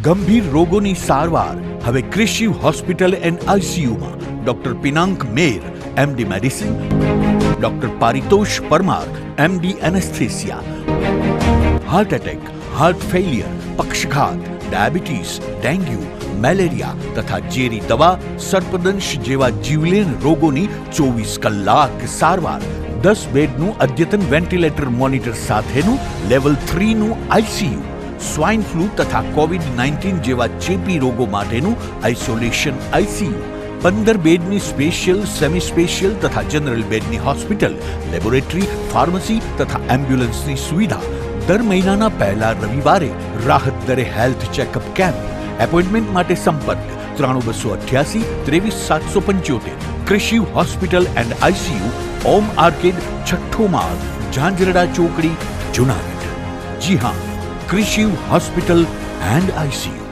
ગંભીર રોગોની સારવાર હવે ક્રિશિવ હોસ્પિટલ એન્ડ આઈસીયુમાં doctor Pinank Mer, MD medicine, doctor Paritosh Parmar, MD anaesthesia, heart attack, heart failure, પક્ષઘાત, ડાયાબિટીસ, ડેન્ગ્યુ, મેલેરિયા તથા ઝેરી દવા, સર્પદંશ જેવા જીવલેણ રોગોની 24 કલાક સારવાર, 10 બેડનું અદ્યતન વેન્ટિલેટર મોનિટર સાથેનું લેવલ 3નું આઈસીયુ, સ્વાઇન ફ્લૂ તથા કોવિડ-19 જેવા ચેપી રોગો માટેનું આઇસોલેશન આઈસીયુ, 15 બેડની સ્પેશિયલ, સેમી સ્પેશિયલ તથા જનરલ બેડની હોસ્પિટલ, લેબોરેટરી, ફાર્મસી તથા એમ્બ્યુલન્સની સુવિધા, દર મહિનાના પહેલા રવિવારે રાહત દરે હેલ્થ ચેકઅપ કેમ્પ. એપોઇન્ટમેન્ટ માટે સંપર્ક 9288 23775. Krishiv hospital and ICU, Om arcade, છઠ્ઠો માળ, ઝાંઝરડા ચોકડી, જુનાગઢ. જી હા, ક્રિશિવ હોસ્પિટલ એન્ડ આઈસીયુ.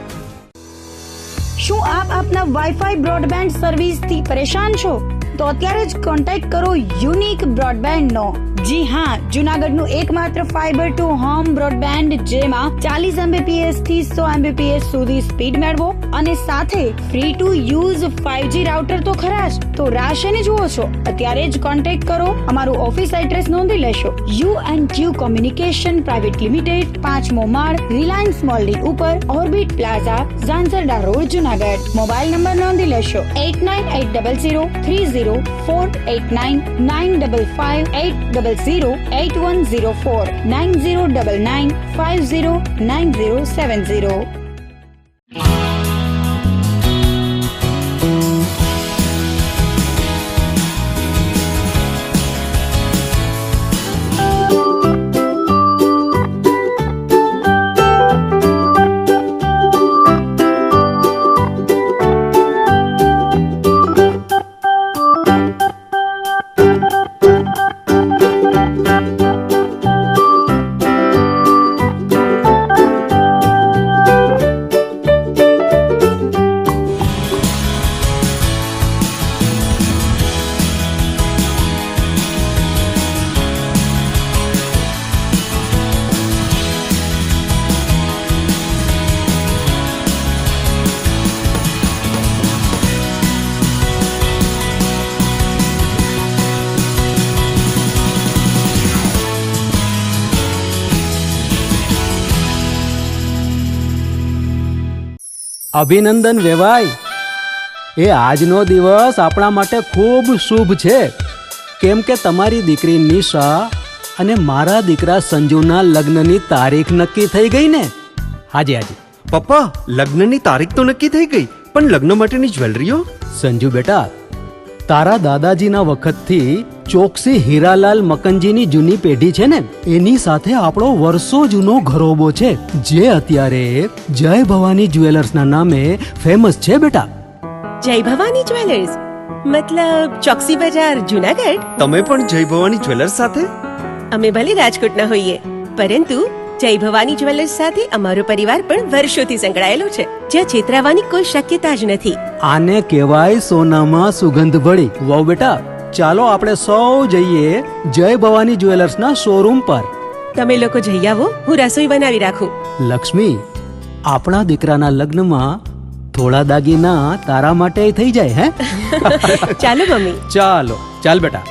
શું આપ આપના વાઈફાઈ બ્રોડબેન્ડ સર્વિસથી પરેશાન છો? તો અત્યારે જ કોન્ટેક્ટ કરો યુનિક બ્રોડબેન્ડનો. જી હા, જુનાગઢનું એકમાત્ર ફાઈબર ટુ હોમ બ્રોડબેન્ડ, જેમાં 40 Mbps થી 100 Mbps સુધી સ્પીડ મેળવો અને સાથે free to use 5G router તો ખરા જ. તો રાહ શેની જુઓ છો? અત્યારે જ કોન્ટેક્ટ કરો. અમારું ઓફિસ એડ્રેસ નોંધી લેશો. U&Q કોમ્યુનિકેશન પ્રાઇવેટ લિમિટેડ, 5મો માળ, રિલાયન્સ મોલની ઉપર, orbit plaza, Zanzarda road, Junagadh. Mobile number નોંધી લેશો 8980030489 955 908104 9099509070. અભિનંદન વેવાય. એ આજનો દિવસ આપણા માટે ખૂબ શુભ છે, કેમ કે તમારી દીકરી નિશા અને મારા દીકરા સંજુના લગ્નની તારીખ નક્કી થઈ ગઈ ને. હાજી. પપ્પા, લગ્નની તારીખ તો નક્કી થઈ ગઈ, પણ લગ્ન માટેની જ્વેલરીઓ? સંજુ બેટા, તારા દાદાજીના વખતથી ચોકસી હીરાલાલ મકનજીની જૂની પેઢી છે ને, એની સાથે આપણો વર્ષો જૂનો ઘરોબો છે, જે અત્યારે જય ભવાની જ્વેલર્સના નામે ફેમસ છે બેટા. જય ભવાની જ્વેલર્સ મતલબ ચોકસી બજાર, જુનાગઢ? તમે પણ જય ભવાની જ્વેલર્સ સાથે? અમે ભલે રાજકોટના હોઈએ, પરંતુ જય ભવાની જ્વેલર્સ સાથે અમારો પરિવાર પણ વર્ષોથી સંકળાયેલો છે, જ્યાં છેતરાવાની કોઈ શક્યતા જ નથી. આને કહેવાય સોનામાં સુગંધ ભળી. વાવ બેટા, ચાલો આપણે સૌ જઈએ જય ભવાની જ્વેલર્સના શોરૂમ પર. તમે લોકો જઈ આવો, હું રસોઈ બનાવી રાખું. લક્ષ્મી, આપણા દીકરાના લગ્નમાં થોડા દાગીના તારા માટે થઈ જાય. હે ચાલો મમ્મી. ચાલ બેટા.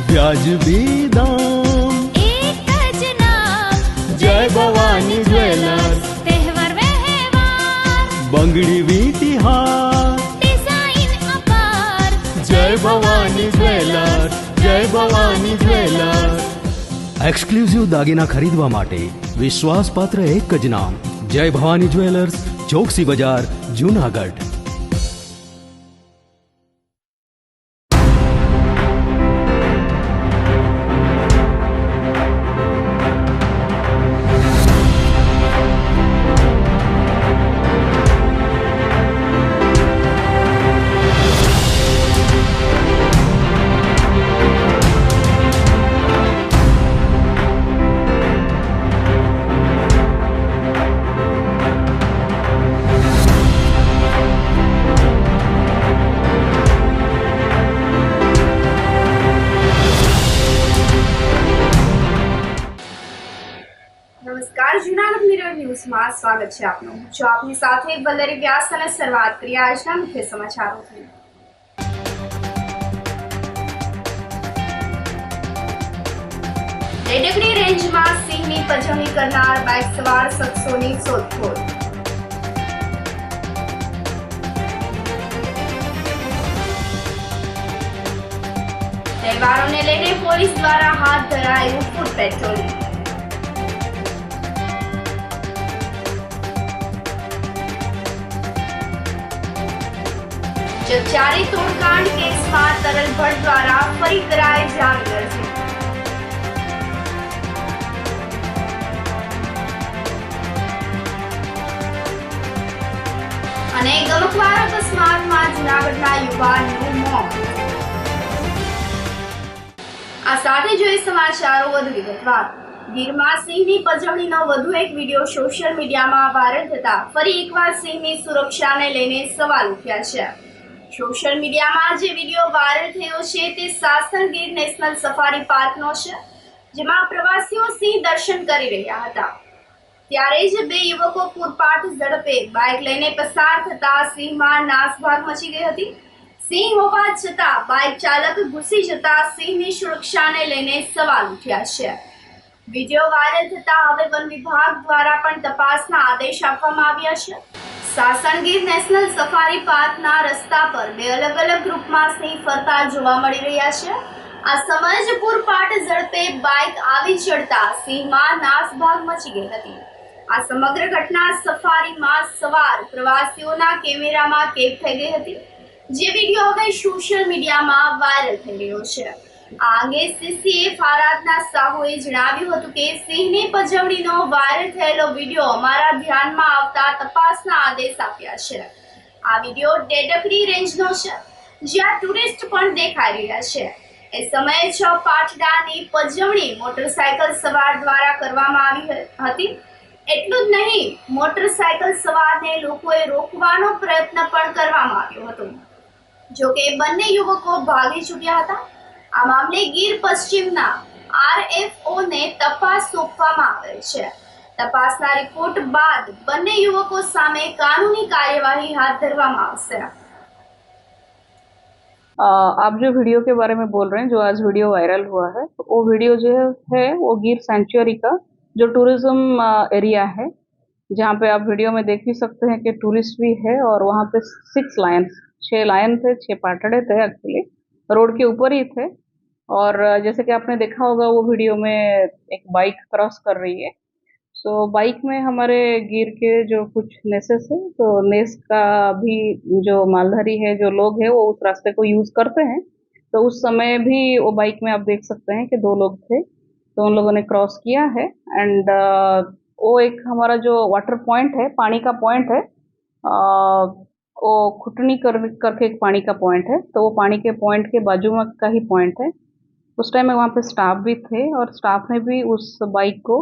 વ્યાજબી દામ, એક જ નામ, જય ભવાની જ્વેલર્સ. તહેવાર વ્યવહાર, બંગડી વીટી હાર, ડિઝાઇન અપાર, જય ભવાની જ્વેલર્સ, જય ભવાની જ્વેલર્સ. એક્સક્લુઝિવ દાગીના ખરીદવા માટે વિશ્વાસપાત્ર એક જ નામ, જય ભવાની જ્વેલર્સ, ચોકસી બજાર, જુનાગઢ. ન્યૂઝમાં સ્વાગત છે આપનું. જો આપની સાથે વલ્લરી વ્યાસ અને શરૂઆત કરીએ આજના મુખ્ય સમાચારોથી. ડેડકડી રેન્જમાં સિંહની પજવણી કરનાર બાઇક સવાર શખ્સોની શોધખોળ. તહેવારોને લઈને પોલીસ દ્વારા હાથ ધરાયું ફૂડ પેટ્રોલિંગ. જગજારી તોડકાંડ કેસમાં તરલ ભટ્ટ દ્વારા ફરી કરાય જામીન અરજી. અને ગમખ્વાર અકસ્માતમાં જૂનાગઢના યુવાનનું મોત. આ સાથે જોઈએ સમાચારો વધુ વિગતવાર. ગીરમાં સિંહની પજવણીનો વધુ એક વિડીયો સોશિયલ મીડિયામાં વાયરલ થતા ફરી એકવાર સિંહની સુરક્ષાને લઈને સવાલ ઉઠ્યા છે. સોશિયલ મીડિયામાં જે વિડીયો વાયરલ થયો છે તે સાસણ ગીર નેશનલ સફારી પાર્કનો છે, જેમાં પ્રવાસીઓ સિંહ દર્શન કરી રહ્યા હતા. ત્યારે જ બે યુવકો પૂરપાટ ઝડપે બાઇક લઈને પસાર થતા સિંહમાં નાસભાગ મચી ગઈ હતી. સિંહ હોવા છતાં બાઇક ચાલક ઘૂસી જતા સિંહની સુરક્ષાને લઈને સવાલ ઉઠ્યા છે. વિડીયો વાયરલ થતા હવે વન વિભાગ દ્વારા પણ તપાસના આદેશ આપવામાં આવ્યા છે. સાસણગીર નેશનલ સફારી પાર્કના રસ્તા પર બે અલગ અલગ ગ્રુપમાં સિંહ ફરતા જોવા મળી રહ્યા છે. આ સમયે જ પૂરપાટ ઝડપે બાઇક આવી ચડતા સિંહમાં નાસભાગ મચી ગઈ હતી. આ સમગ્ર ઘટના સફારીમાં સવાર પ્રવાસીઓના કેમેરામાં કેદ થઈ ગઈ હતી, જે વિડીયો હવે સોશિયલ મીડિયામાં વાયરલ થઈ રહ્યો છે. આ અંગે CCF આરાધના સાહુએ જણાવ્યું હતું કે સિંહની પજવણીનો વાયરલ થયેલો વિડીયો અમારા ધ્યાનમાં આવતા તપાસના આદેશ આપ્યા છે. આ વિડીયો ડેડકડી રેન્જનો છે, જ્યાં ટુરિસ્ટ પણ દેખાઈ રહ્યા છે. એ સમયે 6 પાટડાની પજવણી મોટરસાયકલ સવાર દ્વારા કરવામાં આવી હતી. એટલું જ નહીં, મોટરસાયકલ સવારને લોકોએ રોકવાનો પ્રયત્ન પણ કરવામાં આવ્યો હતો. જોકે બંને યુવકો ભાગી ચૂક્યા હતા. આ મામલે ગીર પશ્ચિમના RFO ને તપાસ સોંપવામાં આવેલ છે. તપાસના રિપોર્ટ બાદ બંને युवकों सामे कानूनी कार्यवाही हाथ धरवामां आवशे। आप जो वीडियो के बारे में बोल रहे हैं, जो आज वीडियो वायरल हुआ है, तो वो वीडियो जो है वो गिर सेंचुरी का जो टूरिज्म एरिया है, जहाँ पे आप वीडियो में देख भी सकते हैं कि टूरिस्ट भी है और वहाँ पे 6 लायन थे, 6 पाटड़े थे, एक्चुअली रोड के ऊपर ही थे। और जैसे कि आपने देखा होगा वो वीडियो में एक बाइक क्रॉस कर रही है, तो बाइक में हमारे गिर के जो कुछ नेसेस है, तो नेस का भी जो मालधारी है, जो लोग हैं, वो उस रास्ते को यूज़ करते हैं। तो उस समय भी वो बाइक में आप देख सकते हैं कि 2 लोग थे, तो उन लोगों ने क्रॉस किया है। एंड वो एक हमारा जो वाटर पॉइंट है, पानी का पॉइंट है, वो खुटनी करके एक पानी का पॉइंट है, तो वो पानी के पॉइंट के बाजू में का ही पॉइंट है। उस टाइम में वहाँ पे स्टाफ भी थे और स्टाफ ने भी उस बाइक को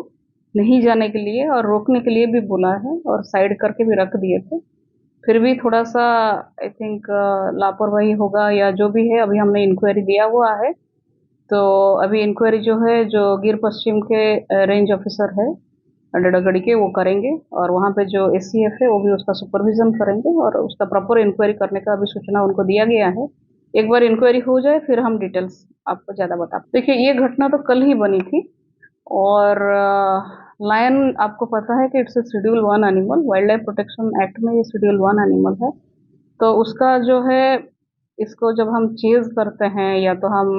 नहीं जाने के लिए और रोकने के लिए भी बोला है और साइड करके भी रख दिए थे। फिर भी थोड़ा सा आई थिंक लापरवाही होगा या जो भी है, अभी हमने इंक्वायरी दिया हुआ है। तो अभी इंक्वायरी जो है, जो गिर पश्चिम के रेंज ऑफिसर है डडगड़ी के, वो करेंगे और वहाँ पे जो SCF है वो भी उसका सुपरविजन करेंगे और उसका प्रॉपर इंक्वायरी करने का अभी सूचना उनको दिया गया है। एक बार इंक्वायरी हो जाए फिर हम डिटेल्स आपको ज़्यादा बता। देखिए, ये घटना तो कल ही बनी थी और लायन आपको पता है कि it's a schedule 1 animal, wild life protection act में ये शेड्यूल 1 एनिमल है। तो उसका जो है, इसको जब हम चेज करते हैं या तो हम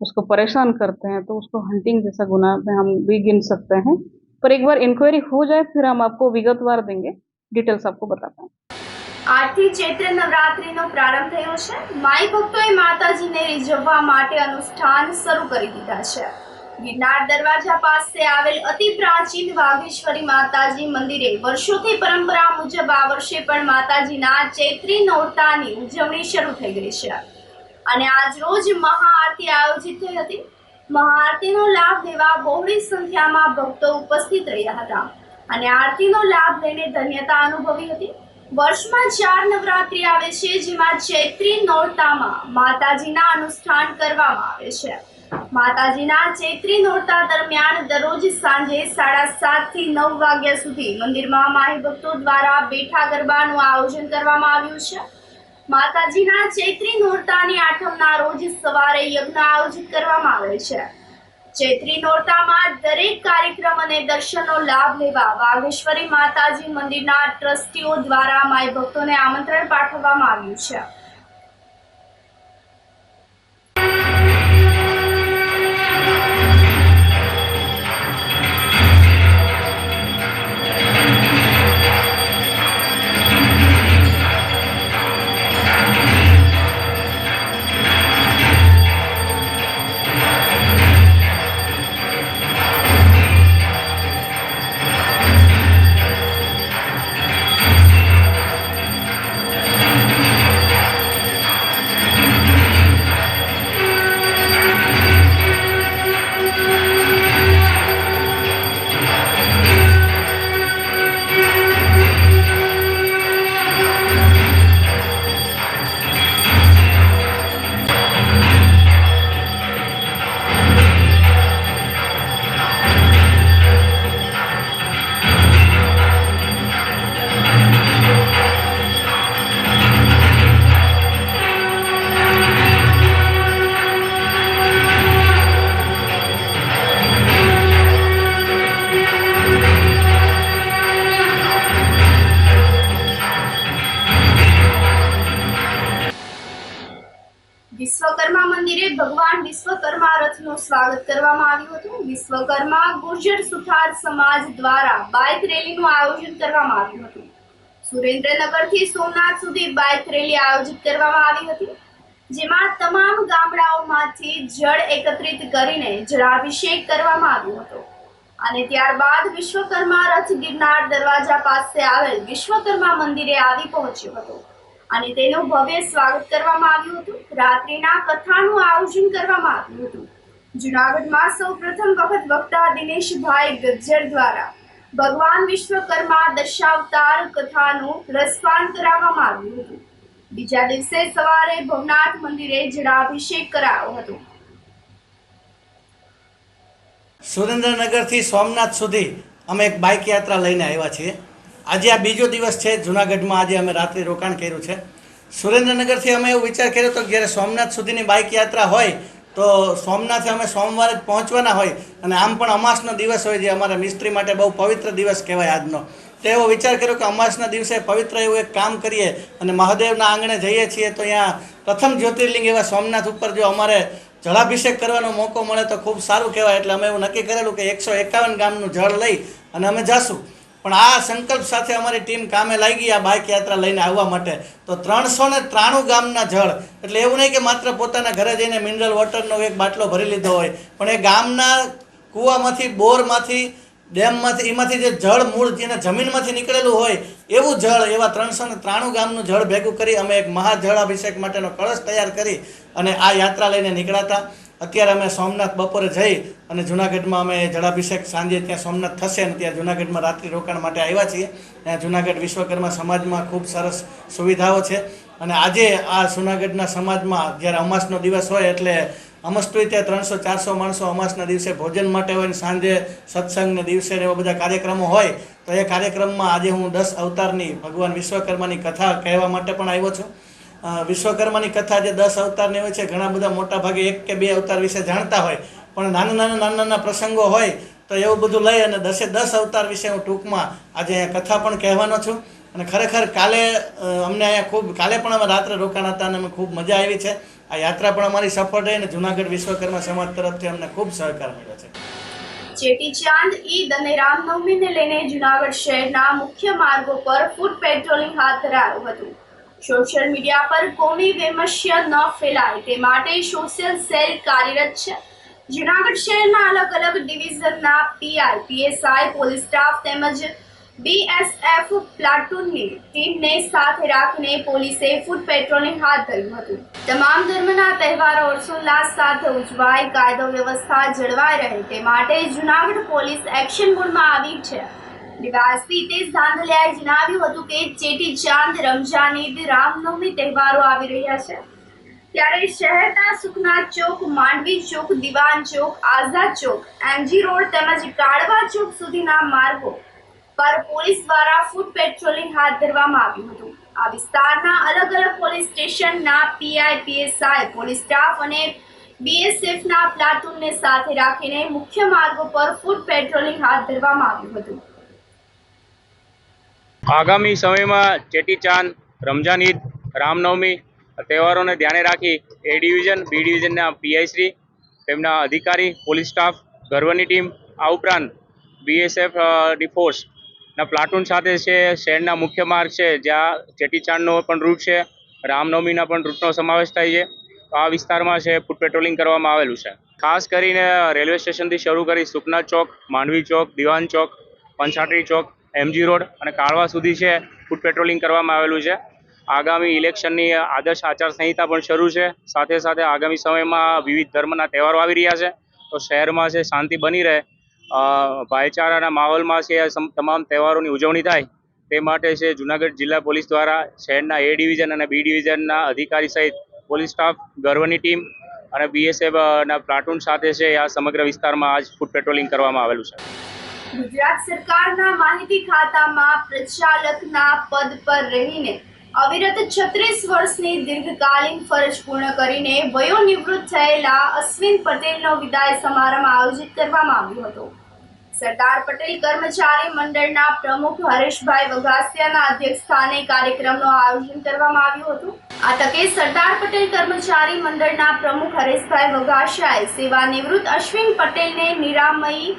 उसको परेशान करते हैं, तो उसको हंटिंग जैसा गुनाह में हम भी गिन सकते हैं। पर एक बार इंक्वायरी हो जाए फिर हम आपको विगतवार देंगे, डिटेल्स आपको बताते हैं। આજથી ચૈત્ર નવરાત્રીનો પ્રારંભ થયો છે। માઈ ભક્તોએ માતાજીને રીઝવવા માટે અનુષ્ઠાન શરૂ કરી દીધા છે। ગિરનાર દરવાજા પાસે આવેલ અતિ પ્રાચીન વાઘેશ્વરી માતાજી મંદિરે વર્ષોથી પરંપરા મુજબ આ વર્ષે પણ માતાજીના ચૈત્રી નોરતાની ઉજવણી શરૂ થઈ ગઈ છે અને આજ રોજ મહાઆરતી આયોજિત થઈ હતી। મહાઆરતીનો લાભ લેવા બહોળી સંખ્યામાં ભક્તો ઉપસ્થિત રહ્યા હતા અને આરતીનો લાભ લઈને ધન્યતા અનુભવી હતી। વર્ષમાં 4 નવરાત્રી આવે છે, જેમાં ચૈત્રી નોરતામાં માતાજીના અનુષ્ઠાન કરવામાં આવે છે માતાજીના ચૈત્રી નોરતા દરમિયાન દરરોજ સાંજે 7:30 થી 9 વાગ્યા સુધી મંદિરમાં માહી ભક્તો દ્વારા બેઠા ગરબાનું આયોજન કરવામાં આવ્યું છે. માતાજીના ચૈત્રી નોરતાની આઠમના રોજ સવારે યજ્ઞ આયોજિત કરવામાં આવે છે. ચૈત્રી નોરતામાં દરેક કાર્યક્રમ અને દર્શનનો લાભ લેવા વાઘેશ્વરી માતાજી મંદિરના ટ્રસ્ટીઓ દ્વારા માઈ ભક્તોને આમંત્રણ પાઠવવામાં આવ્યું છે. વિશ્વકર્મા મંદિરે ભગવાન વિશ્વકર્મા રથનું સ્વાગત કરવામાં આવ્યું હતું. વિશ્વકર્મા ગુર્જર સુથાર સમાજ દ્વારા બાઇક રેલીનું આયોજન કરવામાં આવ્યું હતું. સુરેન્દ્રનગરથી સોમનાથ સુધી બાઇક રેલી આયોજિત કરવામાં આવી હતી, જેમાં તમામ ગામડાઓમાંથી જળ એકત્રિત કરીને જળાભિષેક કરવામાં આવ્યો હતો અને ત્યારબાદ વિશ્વકર્મા રથ ગિરનાર દરવાજા પાસે આવેલ વિશ્વકર્મા મંદિરે આવી પહોંચ્યો હતો અને તેનું ભવ્ય સ્વાગત કરવામાં આવ્યું હતું. રાત્રિના કથાનું આયોજન કરવામાં આવ્યું હતું. જૂનાગઢમાં સૌપ્રથમ વખત વક્તા દિનેશભાઈ ગજ્જર દ્વારા ભગવાન વિશ્વકર્મા દશાવતાર કથાનું રસપાન કરાવવામાં આવ્યું હતું. બીજા દિવસે સવારે ભવનાથ મંદિરે જળાભિષેક કરાયો હતો. સુરેન્દ્રનગરથી સોમનાથ સુધી અમે એક બાઇક યાત્રા લઈને આવ્યા છીએ. આજે આ બીજો દિવસ છે. જૂનાગઢમાં આજે અમે રાત્રિ રોકાણ કર્યું છે. સુરેન્દ્રનગરથી અમે એવો વિચાર કર્યો હતો કે જ્યારે સોમનાથ સુધીની બાઇક યાત્રા હોય તો સોમનાથે અમે સોમવારે જ પહોંચવાના હોય અને આમ પણ અમાસનો દિવસ હોય, જે અમારા મિસ્ત્રી માટે બહુ પવિત્ર દિવસ કહેવાય આજનો. તો એવો વિચાર કર્યો કે અમાસના દિવસે પવિત્ર એવું એક કામ કરીએ અને મહાદેવના આંગણે જઈએ છીએ તો અહીંયા પ્રથમ જ્યોતિર્લિંગ એવા સોમનાથ ઉપર જો અમારે જળાભિષેક કરવાનો મોકો મળે તો ખૂબ સારું કહેવાય. એટલે અમે એવું નક્કી કરેલું કે 151 ગામનું જળ લઈ અને અમે જાશું. પણ આ સંકલ્પ સાથે અમારી ટીમ કામે લાગી આ બાઇક યાત્રા લઈને આવવા માટે. તો 393 ગામના જળ, એટલે એવું નહીં કે માત્ર પોતાના ઘરે જઈને મિનરલ વોટરનો એક બાટલો ભરી લીધો હોય, પણ એ ગામના કૂવામાંથી, બોરમાંથી, ડેમમાંથી, એમાંથી જે જળ મૂળ જેને જમીનમાંથી નીકળેલું હોય એવું જળ, એવા 393 ગામનું જળ ભેગું કરી અમે એક મહાજળાભિષેક માટેનો કળશ તૈયાર કરી અને આ યાત્રા લઈને નીકળ્યા. અત્યારે અમે સોમનાથ બપોરે જઈ અને જૂનાગઢમાં અમે જળાભિષેક સાંજે ત્યાં સોમનાથ થશે અને ત્યાં જૂનાગઢમાં રાત્રિ રોકાણ માટે આવ્યા છીએ. ત્યાં જૂનાગઢ વિશ્વકર્મા સમાજમાં ખૂબ સરસ સુવિધાઓ છે અને આજે આ જૂનાગઢના સમાજમાં જ્યારે અમાસનો દિવસ હોય એટલે અમસ્તુય ત્યાં 300-400 માણસો અમાસના દિવસે ભોજન માટે હોય ને સાંજે સત્સંગને દિવસે એવા બધા કાર્યક્રમો હોય. તો એ કાર્યક્રમમાં આજે હું 10 અવતારની ભગવાન વિશ્વકર્માની કથા કહેવા માટે પણ આવ્યો છું. વિશ્વકર્માની કથા જે 10 અવતારની હોય છે, ઘણા બધા મોટા ભાગે 1 કે 2 અવતાર વિશે જાણતા હોય, પણ નાના પ્રસંગો હોય તો એવું બધું લઈ અને 10 અવતાર વિશે હું ટૂંકમાં આજે અહીંયા કથા પણ કહેવાનો છું. અને ખરેખર કાલે અમને અહીંયા કાલે પણ અમે રાત્રે રોકાણ હતા અને અમે ખૂબ મજા આવી છે. આ યાત્રા પણ અમારી સફળ રહી અને જૂનાગઢ વિશ્વકર્મા સમાજ તરફથી અમને ખૂબ સહકાર મળ્યો છે. ચેટીચાંદ, ઈદ અને રામનવમીને લઈને જૂનાગઢ શહેરના મુખ્ય માર્ગો પર ફૂટ પેટ્રોલિંગ હાથ ધરાયું હતું. સોશિયલ મીડિયા પર કોમી વૈમનસ્ય ન ફેલાય તે માટે સોશિયલ સેલ કાર્યરત છે. જૂનાગઢ શહેરના અલગ અલગ ડિવિઝનના પીઆઈ, પીએસઆઈ, પોલીસ સ્ટાફ તેમજ બીએસએફ પ્લાટૂનની ટીમને સાથે રાખીને પોલીસે ફૂટ પેટ્રોલિંગ હાથ ધર્યું હતું. તમામ ધર્મના તહેવારો હર્ષોલ્લાસ સાથે ઉજવાય, કાયદો વ્યવસ્થા જળવાઈ રહે તે માટે જૂનાગઢ પોલીસ એક્શન મોડમાં આવી છે. ડીવાયએસપી હિતેશ ધાંધલિયાએ જણાવ્યું હતું કે ચેટીચાંદ, રમઝાન, ઈદ, રામનવમી તહેવારો આવી રહ્યા છે, ત્યારે શહેરના સુખનાથ ચોક, માંડવી ચોક, દિવાન ચોક, આઝાદ ચોક, એમજી રોડ તેમજ કાળવા ચોક સુધીના માર્ગો પર પોલીસ દ્વારા ફૂટ પેટ્રોલિંગ હાથ ધરવામાં આવ્યું હતું. આ વિસ્તારના અલગ અલગ પોલીસ સ્ટેશનના પીઆઈ, પીએસઆઈ, પોલીસ સ્ટાફ અને બીએસએફના પ્લાટૂનને સાથે રાખીને મુખ્ય માર્ગો પર ફૂટ પેટ્રોલિંગ હાથ ધરવામાં આવ્યું હતું. આગામી સમયમાં ચેટીચાંદ, રમઝાન ઈદ, રામનવમી તહેવારોને ધ્યાને રાખી એ ડિવિઝન, બી ડિવિઝનના પીઆઈશ્રી, તેમના અધિકારી, પોલીસ સ્ટાફ, ગર્વની ટીમ, આ ઉપરાંત બીએસએફ ફોર્સના પ્લાટૂન સાથે છે. શહેરના મુખ્ય માર્ગ છે જ્યાં ચેટીચાંદનો પણ રૂટ છે, રામનવમીના પણ રૂટનો સમાવેશ થાય છે. તો આ વિસ્તારમાં છે ફૂટ પેટ્રોલિંગ કરવામાં આવેલું છે. ખાસ કરીને રેલવે સ્ટેશનથી શરૂ કરી સુખનાથ ચોક, માંડવી ચોક, દિવાન ચોક, પંચાટરી ચોક, એમજી રોડ અને કાળવા સુધી છે ફૂટ પેટ્રોલિંગ કરવામાં આવેલું છે. આગામી ઇલેક્શનની આદર્શ આચારસંહિતા પણ શરૂ છે. સાથે સાથે આગામી સમયમાં વિવિધ ધર્મના તહેવારો આવી રહ્યા છે, તો શહેરમાં છે શાંતિ બની રહે, ભાઈચારાના માહોલમાં છે તમામ તહેવારોની ઉજવણી થાય તે માટે છે જૂનાગઢ જિલ્લા પોલીસ દ્વારા શહેરના એ ડિવિઝન અને બી ડિવિઝનના અધિકારી સહિત પોલીસ સ્ટાફ, ગર્વની ટીમ અને બીએસએફના પ્લાટૂન સાથે છે આ સમગ્ર વિસ્તારમાં આજ ફૂટ પેટ્રોલિંગ કરવામાં આવેલું છે. ગુજરાત સરકારના માહિતી ખાતામાં પ્રચાલકના પદ પર રહીને અવિરત 36 વર્ષની દીર્ઘકાલીન ફરજ પૂર્ણ કરીને વયોનિવૃત્ત થયેલા અશ્વિન પટેલનો વિદાય સમારંભ આયોજિત કરવામાં આવ્યો હતો. સરદાર પટેલ કર્મચારી મંડળના પ્રમુખ હરેશભાઈ વઘાસિયાના અધ્યક્ષસ્થાને કાર્યક્રમનું આયોજન કરવામાં આવ્યું હતું. આ તકે સરદાર પટેલ કર્મચારી મંડળના પ્રમુખ હરેશભાઈ વઘાસિયાએ સેવાનિવૃત્ત અશ્વિન પટેલને નિરામયી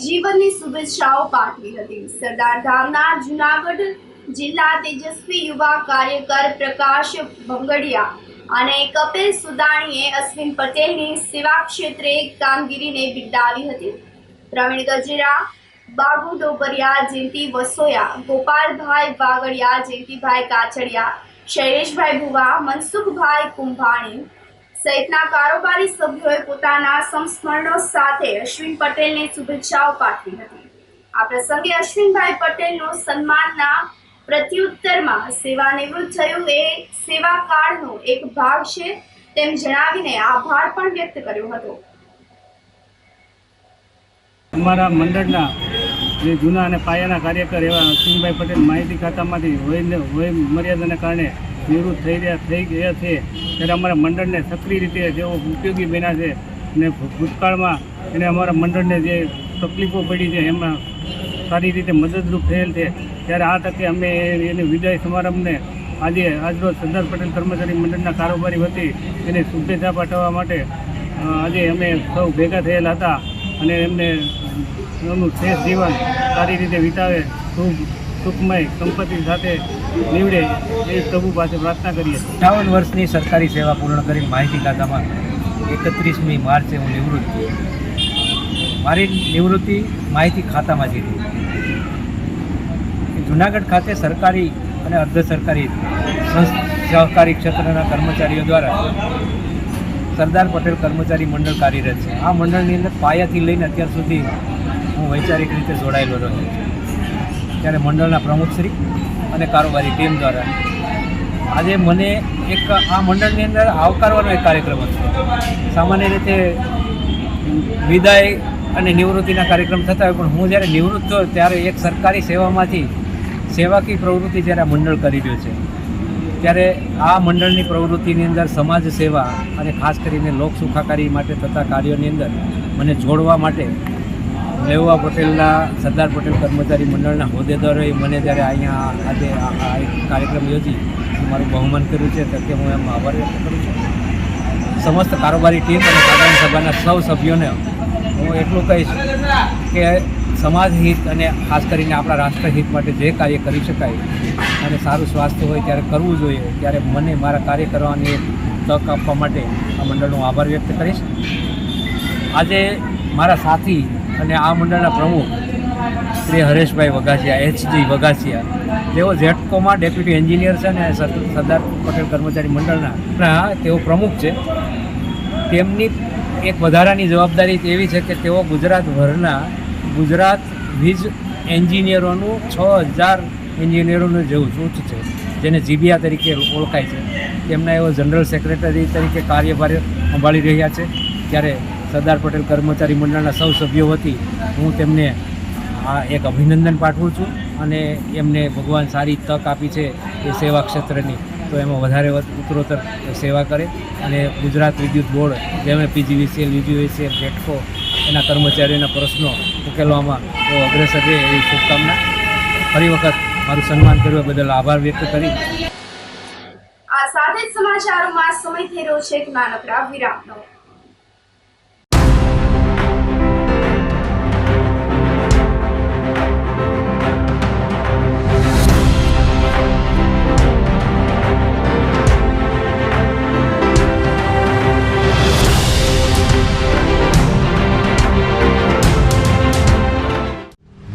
જીવનની શુભેચ્છાઓ પાઠવી હતી. સરદાર ધામના જૂનાગઢ જિલ્લા તેજસ્વી યુવા કાર્યકર પ્રકાશ ભંગડિયા અને કપિલ સુદાણીએ અશ્વિન પટેલની સેવા ક્ષેત્રે કામગીરીને બિરદાવી હતી. પ્રવીણ ગજેરા, બાબુ ડોબરિયા, જયંતિ વસોયા, ગોપાલભાઈ વાગડિયા, જયંતિભાઈ કાછડિયા, શૈલેષભાઈ ભુવા, મનસુખભાઈ કુંભાણી સહિતના કારોબારી સભ્યોએ પોતાના સંસ્મરણો સાથે અશ્વિન પટેલને શુભેચ્છાઓ પાઠવી હતી. આ પ્રસંગે અશ્વિનભાઈ પટેલનું સન્માનના પ્રત્યુત્તરમાં સેવાનિવૃત્ત થયું એ સેવાકાળનો એક ભાગ છે તેમ જણાવીને આભાર પણ વ્યક્ત કર્યો હતો. અમારા મંડળના જે જૂના અને પાયાના કાર્યકર એવા અશ્વિનભાઈ પટેલ માહિતી ખાતામાંથી વય મર્યાદાને કારણે નિવૃત્ત થઈ ગયા છે, ત્યારે અમારા મંડળને સક્રિય રીતે જેઓ ઉપયોગી બન્યા છે અને ભૂતકાળમાં એને અમારા મંડળને જે તકલીફો પડી છે એમાં સારી રીતે મદદરૂપ થયેલ છે. ત્યારે આ તકે અમે એને વિદાય સમારંભને આજરોજ સરદાર પટેલ કર્મચારી મંડળના કારોબારી વતી એને શુભેચ્છા પાઠવવા માટે આજે અમે સૌ ભેગા થયેલા હતા અને એમને એમનું શ્રેષ્ઠ જીવન સારી રીતે વિતાવે, સુખમય સંપત્તિ સાથે નીવડે એ પ્રભુ પાસે પ્રાર્થના કરીએ. 58 વર્ષની સરકારી સેવા પૂર્ણ કરી માહિતી ખાતામાં 31મી માર્ચે હું નિવૃત્ત થયો. મારી નિવૃત્તિ માહિતી ખાતામાંથી થઈ. જૂનાગઢ ખાતે સરકારી અને અર્ધ સરકારી સહકારી ક્ષેત્રના કર્મચારીઓ દ્વારા સરદાર પટેલ કર્મચારી મંડળ કાર્યરત છે. આ મંડળની અંદર પાયાથી લઈને અત્યાર સુધી હું વૈચારિક રીતે જોડાયેલો રહ્યો છું. ત્યારે મંડળના પ્રમુખશ્રી અને કારોબારી ટીમ દ્વારા આજે મને એક આ મંડળની અંદર આવકારવાનો એક કાર્યક્રમ હતો. સામાન્ય રીતે વિદાય અને નિવૃત્તિના કાર્યક્રમ થતા હોય, પણ હું જ્યારે નિવૃત્ત થયો ત્યારે એક સરકારી સેવામાંથી સેવાકીય પ્રવૃત્તિ જ્યારે આ મંડળ કરી રહ્યું છે, ત્યારે આ મંડળની પ્રવૃત્તિની અંદર સમાજ સેવા અને ખાસ કરીને લોક સુખાકારી માટે થતા કાર્યોની અંદર મને જોડવા માટે લેવા પટેલના સરદાર પટેલ કર્મચારી મંડળના હોદ્દેદારોએ મને જ્યારે અહીંયા આજે આ એક કાર્યક્રમ યોજી મારું બહુમાન કર્યું છે, તો હું એમ આભાર વ્યક્ત કરું છું. સમસ્ત કારોબારી ટીમ અને સાધારણ સભાના સૌ સભ્યોને હું એટલું કહીશ કે સમાજ હિત અને ખાસ કરીને આપણા રાષ્ટ્રહિત માટે જે કાર્ય કરી શકાય અને સારું સ્વાસ્થ્ય હોય ત્યારે કરવું જોઈએ, ત્યારે મને મારા કાર્ય કરવાની તક આપવા માટે આ મંડળનો આભાર વ્યક્ત કરીશ. આજે મારા સાથી અને આ મંડળના પ્રમુખ શ્રી હરેશભાઈ વઘાસિયા, એચજી વઘાસિયા, તેઓ ઝેટકોમાં ડેપ્યુટી એન્જિનિયર છે અને સરદાર પટેલ કર્મચારી મંડળના તેઓ પ્રમુખ છે. તેમની એક વધારાની જવાબદારી એવી છે કે તેઓ ગુજરાતભરના ગુજરાત વીજ એન્જિનિયરોનું 6000 એન્જિનિયરોનું જેવું જૂથ છે જેને જીબીયા તરીકે ઓળખાય છે, તેમના એવો જનરલ સેક્રેટરી તરીકે કાર્યભાર સંભાળી રહ્યા છે. ત્યારે સરદાર પટેલ કર્મચારી મંડળના સૌ સભ્યો વતી હું તેમને આ એક અભિનંદન પાઠવું છું અને એમને ભગવાન સારી તક આપી છે એ સેવા ક્ષેત્રની, તો એમાં વધારે ઉત્તરોત્તર સેવા કરે અને ગુજરાત વિદ્યુત બોર્ડ જેમણે પીજીવીસીએલ, યુજીવીસીએલ, જેટકો એના કર્મચારીઓના પ્રશ્નો ઉકેલવામાં તેઓ અગ્રેસર રહે એવી શુભકામના. ફરી વખત મારું સન્માન કરવા બદલ આભાર વ્યક્ત કરી. આ સાથે જ સમાચારોમાં સમય થઈ રહ્યો છે એક નાનકડા વિરામનો.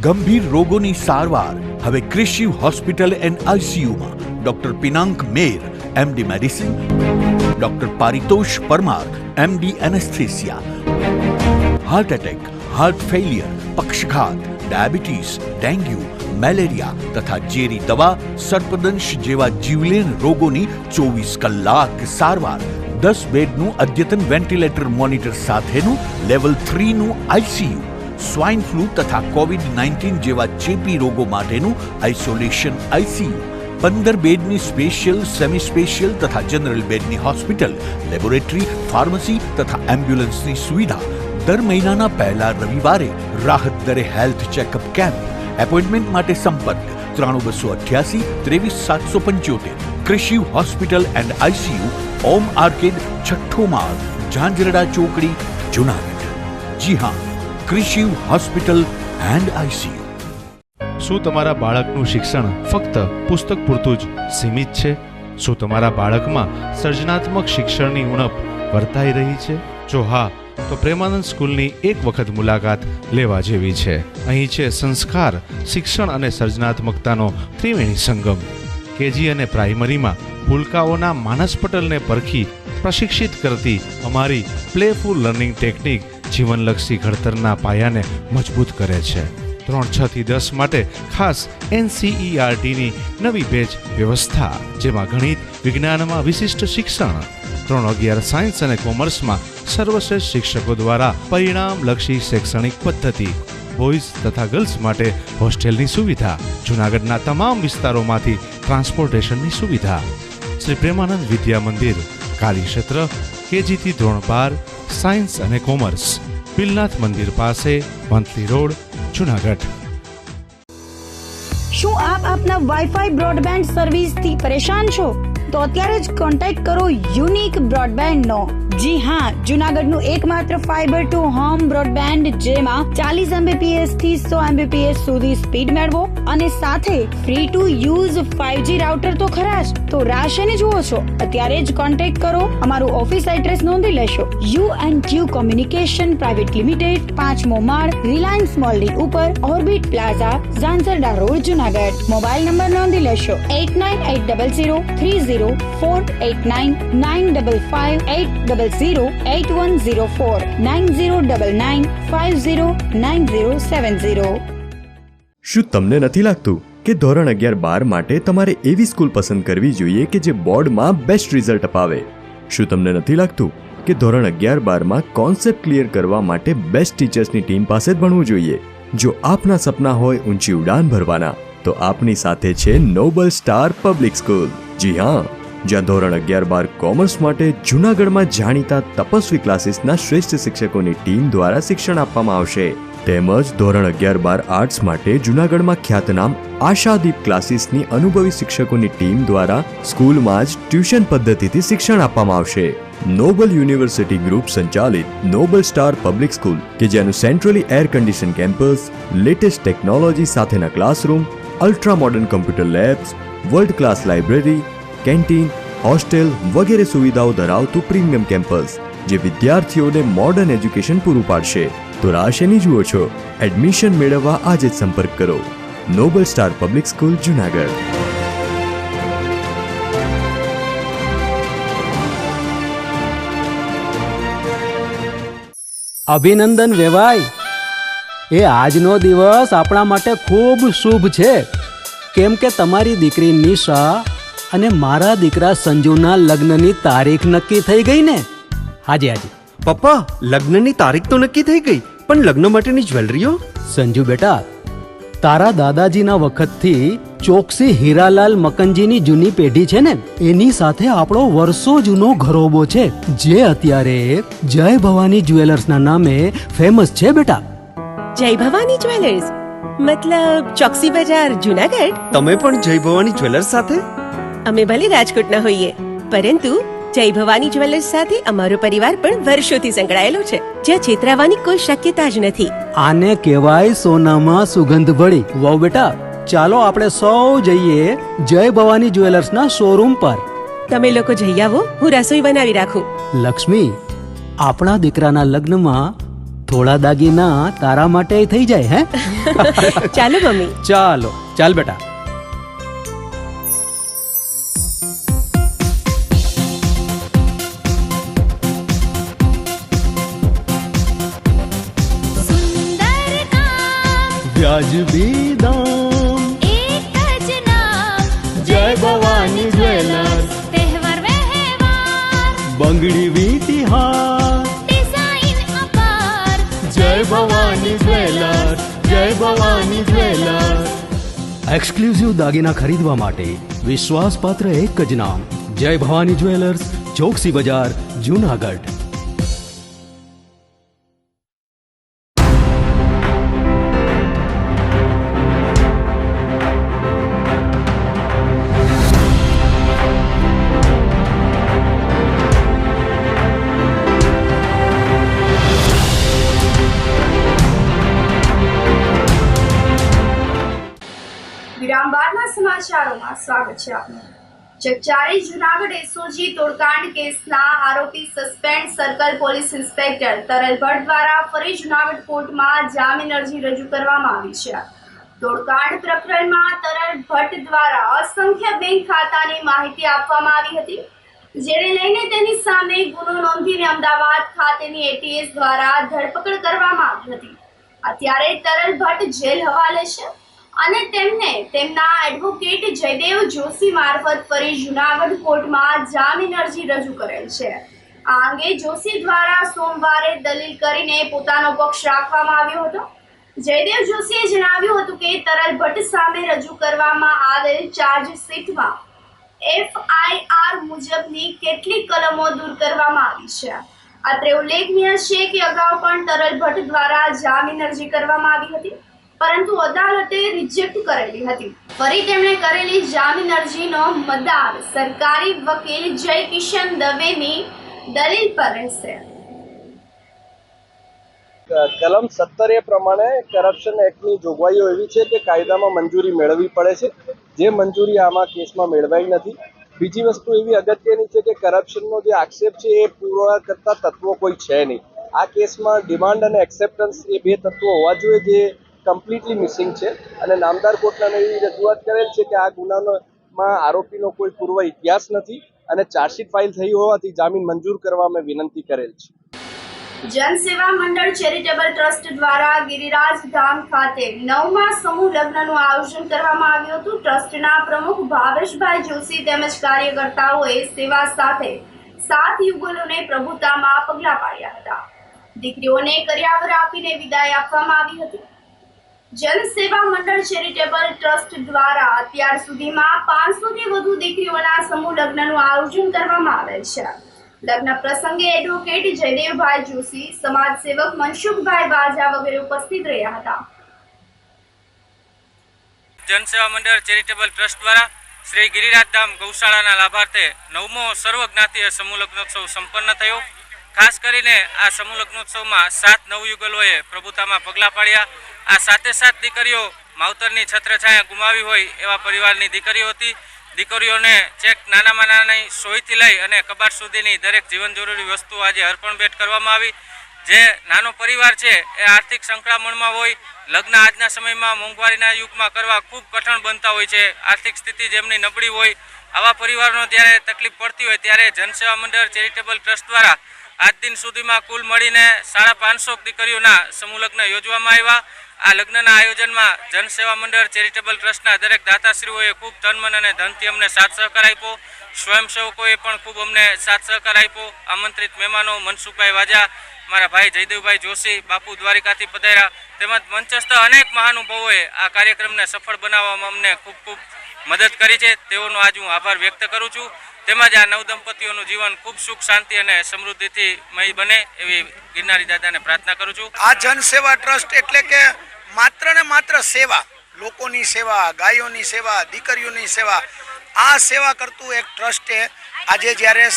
ગંભીર રોગોની સારવાર હવે કૃષિ હોસ્પિટલ એન્ડ આઈસીયુમાં doctor Pinank Mer, MD medicine, doctor Paritosh Parmar, MD anaesthesia, heart attack, heart failure, પક્ષઘાત, ડાયાબિટીસ, ડેન્ગ્યુ, મેલેરિયા તથા ઝેરી દવા, સર્પદંશ જેવા જીવલેણ રોગોની 24 કલાક સારવાર, 10 બેડનું અદ્યતન વેન્ટિલેટર મોનિટર સાથેનું લેવલ 3નું આઈસીયુ, સ્વાઇન ફ્લૂ તથા કોવિડ-19 જેવા ચેપી રોગો માટેનું આઇસોલેશન આઈસીયુ, 15 બેડની સ્પેશિયલ, સેમી સ્પેશિયલ તથા જનરલ બેડની હોસ્પિટલ, લેબોરેટરી, ફાર્મસી તથા એમ્બ્યુલન્સની સુવિધા, દર મહિનાના પહેલા રવિવારે રાહત દરે હેલ્થ ચેકઅપ કેમ્પ. એપોઇન્ટમેન્ટ માટે સંપર્ક 9288 23775. કૃષિ hospital and ICU, Om arcade, છઠ્ઠો માળ, ઝાંઝરડા ચોકડી, જુનાગઢ. જી હા, કૃષિ હોસ્પિટલ એન્ડ આઈસીયુ. શું તમારા બાળકનું શિક્ષણ ફક્ત પુસ્તક પૂરતું જ સીમિત છે? શું તમારા બાળકમાં સર્જનાત્મક શિક્ષણની ઉણપ વર્તાઈ રહી છે? જો હા, તો પ્રેમાનંદ સ્કૂલની એક વખત મુલાકાત લેવા જેવી છે. અહીં છે સંસ્કાર, શિક્ષણ અને સર્જનાત્મકતાનો ત્રિવેણી સંગમ. કેજી અને પ્રાઇમરીમાં ભૂલકાઓના માનસ પટલને પરખી પ્રશિક્ષિત કરતી અમારી પ્લેફુલ લર્નિંગ ટેકનિક જીવનલક્ષી ઘડતરના પાયાને મજબૂત કરે છે. 3, 6 થી 10 માટે ખાસ NCERTની નવી બેચ વ્યવસ્થા, જેમાં ગણિત, વિજ્ઞાનમાં વિશિષ્ટ શિક્ષણ, 3, 11 સાયન્સ અને કોમર્સમાં સર્વશ્રેષ્ઠ શિક્ષકો દ્વારા પરિણામલક્ષી શૈક્ષણિક પદ્ધતિ, બોયઝ તથા ગર્લ્સ માટે હોસ્ટેલની સુવિધા, જૂનાગઢના તમામ વિસ્તારોમાંથી ટ્રાન્સપોર્ટેશનની સુવિધા. શ્રી પ્રેમાનંદ વિદ્યા મંદિર, કાર્યક્ષેત્ર કેજીથી ધોરણ 12, સાયન્સ અને કોમર્સ, બિલનાથ મંદિર પાસે, વંથલી રોડ, જૂનાગઢ. શું આપ આપના વાઈફાઈ બ્રોડબેન્ડ સર્વિસથી પરેશાન છો? તો અત્યારે જ કોન્ટેક્ટ કરો યુનિક બ્રોડબેન્ડ નો. જી હા, જુનાગઢનું એકમાત્ર ફાઈબર ટુ હોમ બ્રોડબેન્ડ, જેમાં 40 Mbps થી 100 Mbps સુધી સ્પીડ મેળવો અને સાથે free to use 5G router તો ખરા જ. તો રાહ શેની જુઓ છો? અત્યારે જ કોન્ટેક્ટ કરો. અમારું ઓફિસ એડ્રેસ નોંધી લેશો. U&Q કોમ્યુનિકેશન પ્રાઇવેટ લિમિટેડ, 5મો માળ, રિલાયન્સ મોલની ઉપર, orbit plaza, Zanzarda road, Junagadh. Mobile number નોંધી લેશો 89800304899558008104 9099509070. શું તમને નથી લાગતું કે ધોરણ 11-12 માટે તમારે એવી સ્કૂલ પસંદ કરવી જોઈએ કે જે બોર્ડમાં બેસ્ટ રિઝલ્ટ અપાવે? શું તમને નથી લાગતું કે ધોરણ 11-12માં કોન્સેપ્ટ ક્લિયર કરવા માટે બેસ્ટ ટીચર્સની ટીમ પાસે જ ભણવું જોઈએ? જો આપના સપના હોય ઊંચી ઉડાન ભરવાના, તો આપની સાથે છે નોબલ સ્ટાર પબ્લિક સ્કૂલ. જી હા, જ્યાં ધોરણ 11-12 કોમર્સ માટે જૂનાગઢમાં જાણીતા તપસ્વી ક્લાસીસના શ્રેષ્ઠ શિક્ષકોની ટીમ દ્વારા શિક્ષણ આપવામાં આવશે. તેમજ ધોરણ 11-12 આર્ટ્સ માટે જૂનાગઢમાં ખ્યાતનામ આશાદીપ ક્લાસીસની અનુભવી શિક્ષકોની ટીમ દ્વારા સ્કૂલમાં જ ટ્યુશન પદ્ધતિથી શિક્ષણ આપવામાં આવશે. નોબલ યુનિવર્સિટી ગ્રુપ સંચાલિત નોબલ સ્ટાર પબ્લિક સ્કૂલ, કે જેનું centrally air condition campus, latest technology સાથેના classroom, ultra modern computer labs, world class library, canteen, hostel વગેરે સુવિધાઓ ધરાવતું પ્રીમિયમ કેમ્પસ, જે વિદ્યાર્થીઓને મોડર્ન એજ્યુકેશન પૂરું પાડશે. તો રાહ શેની જુઓ છો? એડમિશન મેળવવા આજે જ સંપર્ક કરો. Noble star public school, Junagadh. અભિનંદન વેવાય. એ આજનો દિવસ આપણા માટે ખૂબ શુભ છે, કેમ કે તમારી દીકરી નિશા અને મારા દીકરા સંજુના લગ્નની તારીખ નક્કી થઈ ગઈ ને. હાજી હાજી. પપ્પા, લગ્નની તારીખ તો નક્કી થઈ ગઈ, પણ લગ્ન માટેની જ્વેલરીઓ? સંજુ બેટા, તારા દાદાજીના વખતથી ચોકસી હીરાલાલ મકનજીની જૂની પેઢી છે ને, એની સાથે આપણો વર્ષો જૂનો ઘરોબો છે, જે અત્યારે જય ભવાની જ્વેલર્સના નામે ફેમસ છે બેટા. જય ભવાની જ્વેલર્સ મતલબ ચોકસી બજાર જુનાગઢ? તમે પણ જય ભવાની જ્વેલર્સ સાથે? અમે ભલે રાજકોટના હોઈએ, પરંતુ જય ભવાની જ્વેલર્સ સાથે અમારો પરિવાર પણ વર્ષોથી સંકળાયેલો છે, જ્યાં છેતરાવાની કોઈ શક્યતા જ નથી. આને કહેવાય સોનામાં સુગંધ ભળી. વાવ બેટા, ચાલો આપણે સૌ જઈએ જય ભવાની જ્વેલર્સના શોરૂમ પર. તમે લોકો જઈ આવો, હું રસોઈ બનાવી રાખું. લક્ષ્મી, આપણા દીકરાના લગ્નમાં થોડા દાગીના તારા માટે થઈ જાય હે? ચાલો મમ્મી. ચાલો ચાલ બેટા. વ્યાજબી દામ, એક જ નામ, જય ભવાની જ્વેલર્સ. તહેવાર વ્યવહાર, બંગડી વીટી હાર, ડિઝાઇન અપાર, જય ભવાની જ્વેલર્સ, જય ભવાની જ્વેલર્સ. એક્સક્લુઝિવ દાગીના ખરીદવા માટે વિશ્વાસપાત્ર એક જ નામ, જય ભવાની જ્વેલર્સ, ચોકસી બજાર, જુનાગઢ. વિરામ બાદના સમાચારોમાં સ્વાગત છે આપનું. ચકચારી જુનાગઢ એસઓજી તોડકાંડ કેસના આરોપી સસ્પેન્ડ સર્કલ પોલીસ ઇન્સ્પેક્ટર તરલ ભટ્ટ દ્વારા ફરી જુનાગઢ કોર્ટમાં જામીન અરજી રજૂ કરવામાં આવી છે. તોડકાંડ પ્રકરણમાં તરલ ભટ્ટ દ્વારા અસંખ્ય બેંક ખાતાની માહિતી આપવામાં આવી હતી, જેને લઈને તેની સામે ગુનો નોંધીને અમદાવાદ ખાતેની એટીએસ દ્વારા ધરપકડ કરવામાં આવી હતી. અત્યારે તરલ ભટ્ટ જેલ હવાલે છે અને તેમને તેમના એડવોકેટ જયદેવ જોશી મારફત ફરી જુનાગઢ કોર્ટમાં જામીન અરજી રજૂ કરેલ છે. આ અંગે જોશી દ્વારા સોમવારે દલીલ કરીને પોતાનો પક્ષ રાખવામાં આવ્યો હતો. જયદેવ જોશીએ જણાવ્યું હતું કે તરલ ભટ્ટ સામે રજૂ કરવામાં આવેલ ચાર્જશીટમાં FIR મુજબની કેટલીક કલમો દૂર કરવામાં આવી છે. અત્રે ઉલ્લેખનીય છે કે અગાઉ પણ તરલ ભટ્ટ દ્વારા જામીન અરજી કરવામાં આવી હતી, પરંતુ અદાલતે રિજેક્ટ કરેલી હતી. ફરી તેમણે કરેલી જામીન અરજીનો મદાર સરકારી વકીલ જય કિશન દવેની દલીલ પર રહેશે. કલમ 17 પ્રમાણે કરપ્શન એક્ટની જોગવાઈઓ એવી છે કે કાયદામાં મંજૂરી મેળવવી પડે છે, જે મંજૂરી આમાં કેસમાં મેળવાઈ નથી. બીજી વસ્તુ એવી અગત્યની છે કે કરપ્શનનો જે આક્ષેપ છે એ પૂરા કરતા તત્વો કોઈ છે નહીં. આ કેસમાં ડિમાન્ડ અને એક્સેપ્ટન્સ એ બે તત્વો હોવા જોઈએ, જે કમ્પ્લીટલી મિસિંગ છે. અને નામદાર કોર્ટને એવી રજૂઆત કરેલ છે કે આ ગુનામાં આરોપીનો કોઈ પૂર્વ ઇતિહાસ નથી અને ચાર્જશીટ ફાઇલ થઈ હોવાથી જામીન મંજૂર કરવા અમે વિનંતી કરેલ છે. જનસેવા મંડળ ચેરિટેબલ ટ્રસ્ટ દ્વારા ગિરિરાજ ધામ ખાતે 9મા સમૂહ લગ્નનું આયોજન કરવામાં આવ્યું હતું. ટ્રસ્ટના પ્રમુખ ભાવેશભાઈ જોશી તેમજ કાર્યકર્તાઓએ સેવા સાથે 7 યુગલોને પ્રભુતામાં પગલાં પાડ્યા હતા. દીકરીઓને કરિયાવર આપીને વિદાય આપવામાં આવી હતી. જનસેવા મંડળ ચેરિટેબલ ટ્રસ્ટ દ્વારા અત્યાર સુધીમાં 500થી વધુ દીકરીઓના સમૂહ લગ્નનું આયોજન કરવામાં આવેલ છે. લગ્ન પ્રસંગે એડવોકેટ જયદેવભાઈ જોશી, સમાજ સેવક મનસુખભાઈ વાજા વગેરે ઉપસ્થિત રહ્યા હતા. જનસેવા મંડળ ચેરિટેબલ ટ્રસ્ટ દ્વારા શ્રી ગિરિરાજધામ ગૌશાળાના લાભાર્થે 9મો સર્વજ્ઞાતીય સમૂહ લગ્નોત્સવ સંપન્ન થયો. ખાસ કરીને આ સમૂહ લગ્નોત્સવમાં 7 નવયુગલોએ પ્રભુતામાં પગલાં પાડ્યા. આ 7 દીકરીઓ માવતરની છત્રછાયા ગુમાવી હોય એવા પરિવારની દીકરીઓ હતી. દીકરીઓને ચેક નાનામાં નાની સોયથી લઈ અને કબાટ સુધીની દરેક જીવન જરૂરી વસ્તુ આજે અર્પણ ભેટ કરવામાં આવી. જે નાનો પરિવાર છે એ આર્થિક સંકળામણમાં હોય, લગ્ન આજના સમયમાં મોંઘવારીના યુગમાં કરવા ખૂબ કઠણ બનતા હોય છે, આર્થિક સ્થિતિ જેમની નબળી હોય, આવા પરિવારનો જ્યારે તકલીફ પડતી હોય ત્યારે જનસેવા મંડળ ચેરિટેબલ ટ્રસ્ટ દ્વારા આજ દિન સુધીમાં કુલ મળીને 550 દીકરીઓના સમૂહ લગ્ન યોજવામાં આવ્યા. આ લગ્નના આયોજનમાં જનસેવા મંડળ ચેરિટેબલ ટ્રસ્ટના દરેક દાતાશ્રીઓએ ખૂબ તન મન અને ધનથી અમને સાથ સહકાર આપ્યો. સ્વયંસેવકોએ પણ ખૂબ અમને સાથ સહકાર આપ્યો. આમંત્રિત મહેમાનો મનસુખભાઈ વાજા, મારા ભાઈ જયદેવભાઈ જોશી, બાપુ દ્વારિકાથી પધાર્યા તેમજ મંચસ્થ અનેક મહાનુભાવોએ આ કાર્યક્રમને સફળ બનાવવામાં અમને ખૂબ ખૂબ મદદ કરી છે. તેઓનો આજ હું આભાર વ્યક્ત કરું છું. તેમજ આ નવદંપતીઓનું જીવન ખૂબ સુખ શાંતિ અને સમૃદ્ધિથી મય બને એવી ગિરનારી દાદાને પ્રાર્થના કરું છું. આ જનસેવા ટ્રસ્ટ એટલે કે માત્ર ને માત્ર સેવા, લોકોની સેવા, ગાયોની સેવા, દીકરીઓની સેવા, આ સેવા કરતું એક ટ્રસ્ટે આજે જ્યારે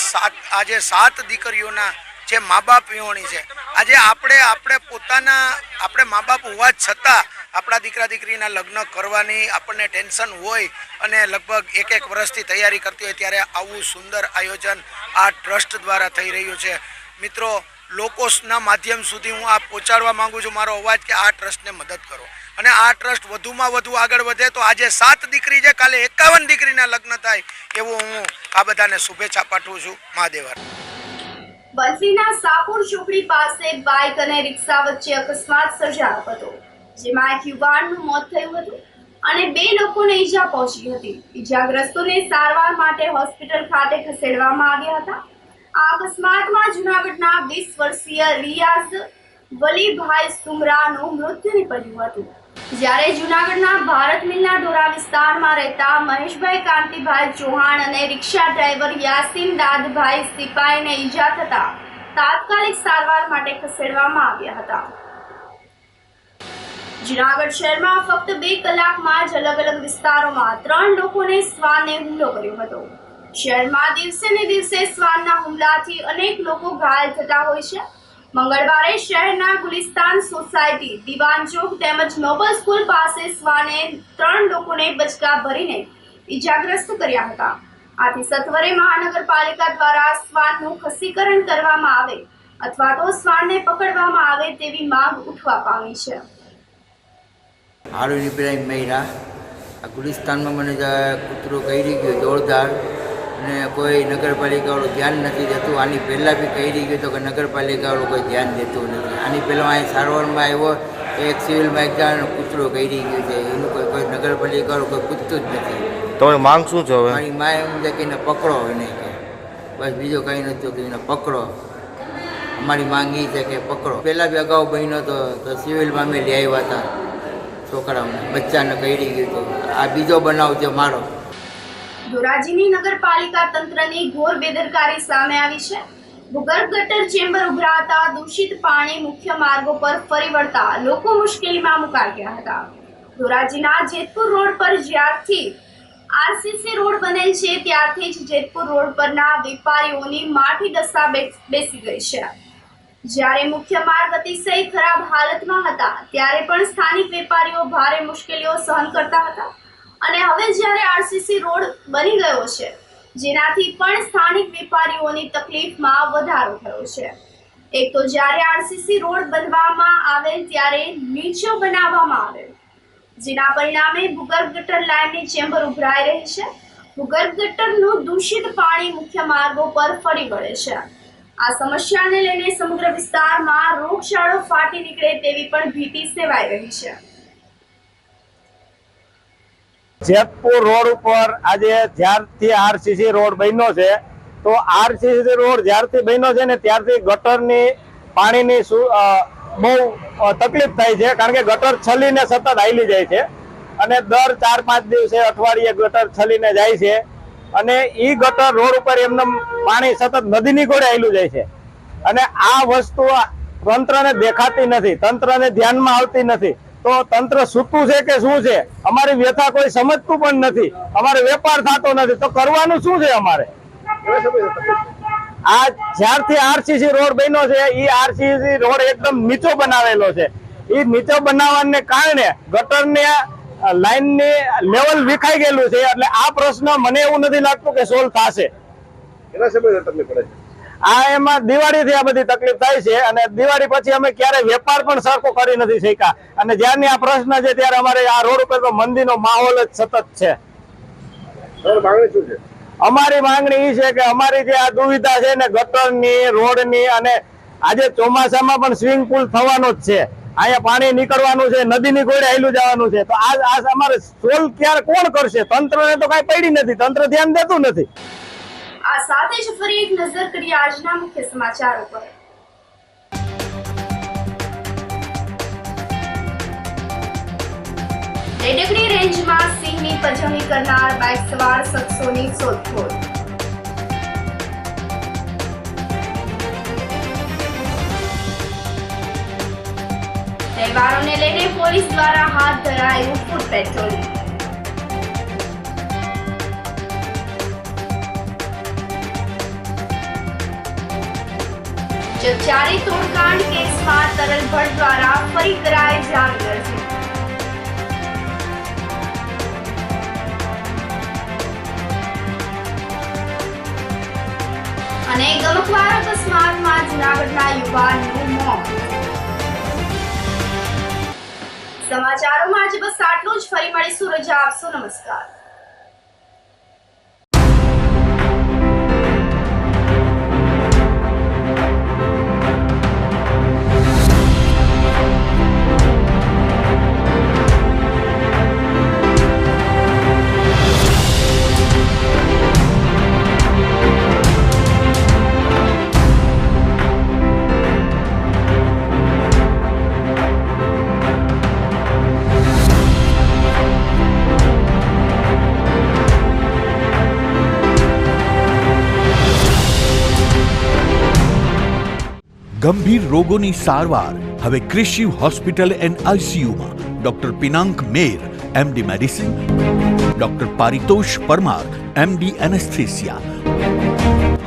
7 દીકરીઓના જે મા બાપ વિહોણી છે, આજે આપણે મા બાપ હોવા છતાં આપણા દીકરા દીકરીના લગ્ન કરવાની આપણને ટેન્શન હોય અને લગભગ એક વર્ષથી તૈયારી કરતી હોય ત્યારે આવું સુંદર આયોજન આ ટ્રસ્ટ દ્વારા થઈ રહ્યું છે. મિત્રો, લોકોના માધ્યમ સુધી હું આ પહોંચાડવા માંગુ છું મારો અવાજ કે આ ટ્રસ્ટને મદદ કરો અને આ ટ્રસ્ટ વધુમાં વધુ આગળ વધે તો આજે 7 દીકરી છે, કાલે 51 દીકરીના લગ્ન થાય એવું હું આ બધાને શુભેચ્છા પાઠવું છું. મહાદેવ. બન્સીના સાપુર ચોકડી પાસે બાઇક અને રિક્ષા વચ્ચે અકસ્માત સર્જાયો હતો, જેમાં એક યુવાનનું મોત થયું હતું અને 2 લોકોને ઈજા પહોંચી હતી. ઈજાગ્રસ્તોને સારવાર માટે હોસ્પિટલ ખાતે ખસેડવામાં આવ્યા હતા. આ અકસ્માતમાં જૂનાગઢના 20 વર્ષીય રિયાઝ વલીભાઈ સુમરાનું મૃત્યુ નીપજ્યું હતું, જ્યારે જૂનાગઢના ભારત મિલના ઢોરા વિસ્તારમાં રહેતા મહેશભાઈ કાંતિભાઈ ચૌહાણ અને રિક્ષા ડ્રાઈવર યાસીન દાદભાઈ સિપાઈને ઈજા થતા તાત્કાલિક સારવાર માટે ખસેડવામાં આવ્યા હતા. જૂનાગઢ શહેરમાં ફક્ત 2 કલાકમાં જ અલગ અલગ વિસ્તારોમાં 3 લોકોને શ્વાને હુમલો કર્યો હતો. શહેરમાં દિવસે ને દિવસે શ્વાનના હુમલાથી અનેક લોકો ઘાયલ થતા હોય છે. મંગળવારે શહેરના ગુલિસ્તાન સોસાયટી, દીવાન ચોક તેમજ નોબલ સ્કૂલ પાસે શ્વાને 3 લોકોને બચકા ભરીને ઈજાગ્રસ્ત કર્યા હતા. આથી સત્વરે મહાનગરપાલિકા દ્વારા શ્વાનનું ખસીકરણ કરવામાં આવે અથવા તો શ્વાનને પકડવામાં આવે તેવી માંગ ઉઠવા પામી છે. હારૂન ઇબ્રાહિમ મૈરા. આ ગુલિસ્તાનમાં મને કૂતરું કરી ગયું જોરદાર અને કોઈ નગરપાલિકાવાળું ધ્યાન નથી દેતું. આની પહેલાં બી કહી ગયું તો કે નગરપાલિકાવાળું કોઈ ધ્યાન દેતું નથી. આની પહેલાં અહીં સારવારમાં આવ્યો એક સિવિલમાં એક જણ કૂતરું કરી ગયું છે, એનું કોઈ નગરપાલિકાવાળું કોઈ પૂછતું જ નથી. તમારી માંગ શું છે હવે? મારી માં એમ છે કે એને પકડો, એને બસ બીજો કંઈ નથી કે એને પકડો. અમારી માંગ એ છે કે પકડો. પહેલાં બી અગાઉ બન્યો તો સિવિલમાં અમે લઈ આવ્યા હતા છોકરાઓને, બચ્ચાને કરી ગયું હતું. આ બીજો બનાવ છે મારો. ધોરાજીની નગરપાલિકા તંત્રની ઘોર બેદરકારી સામે આવી છે. ભૂગર્ભ ગટર ચેમ્બર ઉભરાતા દૂષિત પાણી મુખ્ય માર્ગો પર ફરી વળતા લોકો મુશ્કેલીમાં મુકાઈ ગયા હતા. ધોરાજીના જેતપુર રોડ પર જ્યારથી આરસીસી રોડ બનેલ છે ત્યારથી જ જેતપુર રોડ પરના વેપારીઓની માઠી દશા બેસી ગઈ છે. જ્યારે મુખ્ય માર્ગ અતિશય ખરાબ હાલતમાં હતા ત્યારે પણ સ્થાનિક વેપારીઓ ભારે મુશ્કેલીઓ સહન કરતા હતા અને હવે જ્યારે આરસીસી રોડ બની ગયો છે જેનાથી પણ સ્થાનિક વેપારીઓની તકલીફમાં વધારો થયો છે. એક તો જ્યારે આરસીસી રોડ બનવામાં આવેલ ત્યારે નીચો બનાવવામાં આવેલ, જેના પરિણામે ભૂગર્ભ ગટર લાઇનની ચેમ્બર ઉભરાઈ રહી છે. ભૂગર્ભ ગટરનું દૂષિત પાણી મુખ્ય માર્ગો પર ફરી વળે છે. આ સમસ્યાને લઈને સમગ્ર વિસ્તારમાં રોગચાળો ફાટી નીકળે તેવી પણ ભીતિ સેવાઈ રહી છે. જેતપુર રોડ ઉપર આજે જ્યારથી આરસીસી રોડ બન્યો છે તો આરસીસી રોડ જ્યારથી બન્યો છે ને ત્યારથી ગટરની પાણીની બહુ તકલીફ થાય છે, કારણ કે ગટર છલીને સતત હાલી જાય છે અને દર 4-5 દિવસે અઠવાડિયે ગટર છલીને જાય છે અને એ ગટર રોડ ઉપર એમને પાણી સતત નદીની ગોળે હાલ્યું જાય છે અને આ વસ્તુ તંત્રને દેખાતી નથી, તંત્રને ધ્યાનમાં આવતી નથી. તો તંત્ર સૂતું છે કે શું છે? અમારી વ્યથા કોઈ સમજતું પણ નથી. અમારે વેપાર થતો નથી તો કરવાનું શું છે અમારે? આ જ્યારથી આરસીસી રોડ બન્યો છે એ આરસીસી રોડ એકદમ નીચો બનાવેલો છે. એ નીચો બનાવવાને કારણે ગટરને લાઈનની લેવલ વિખાઈ ગયેલું છે. એટલે આ પ્રશ્ન મને એવું નથી લાગતું કે સોલ્વ થશે. આ એમાં દિવાળીથી આ બધી તકલીફ થાય છે અને દિવાળી પછી અમે ક્યારે વેપાર પણ સરખો કરી નથી શક્યા અને જ્યારની આ પ્રશ્ન છે ત્યારે અમારે આ રોડ ઉપર તો મંદીનો માહોલ જ સતત છે. અમારી માંગણી એ છે કે અમારી જે આ દુવિધા છે ને ગટરની, રોડની, અને આજે ચોમાસામાં પણ સ્વિમિંગ પુલ થવાનો જ છે, અહીંયા પાણી નીકળવાનું છે, નદીની કોડે હાલ્યું જવાનું છે, તો આ અમારે સોલ્વ ક્યારે કોણ કરશે? તંત્રને તો કઈ પડી નથી, તંત્ર ધ્યાન દેતું નથી. આ સાથે જ ફરી એક નજર કરીએ આજના મુખ્ય સમાચારો પર. રેડગડી રેન્જમાં સિંહની પજવણી કરનાર બાઇક સવાર શખ્સોની શોધખોળ. તહેવારોને લઈને પોલીસ દ્વારા હાથ ધરાયું ફૂટ પેટ્રોલિંગ. જગજારી તોડકાંડ કેસમાં તરલ ભટ્ટ દ્વારા ફરી કરાય જામીન અરજી. અને ગમખ્વાર અકસ્માતમાં જૂનાગઢના યુવાનનું મોત. સમાચારોમાં આજે બસ આટલું જ. ફરી મળીશું, રજા આપશો. નમસ્કાર. ગંભીર રોગોની સારવાર હવે કૃષિ હોસ્પિટલ એન્ડ આઈસીયુમાં doctor Pinank Mer, MD medicine, doctor Paritosh Parmar, MD anaesthesia.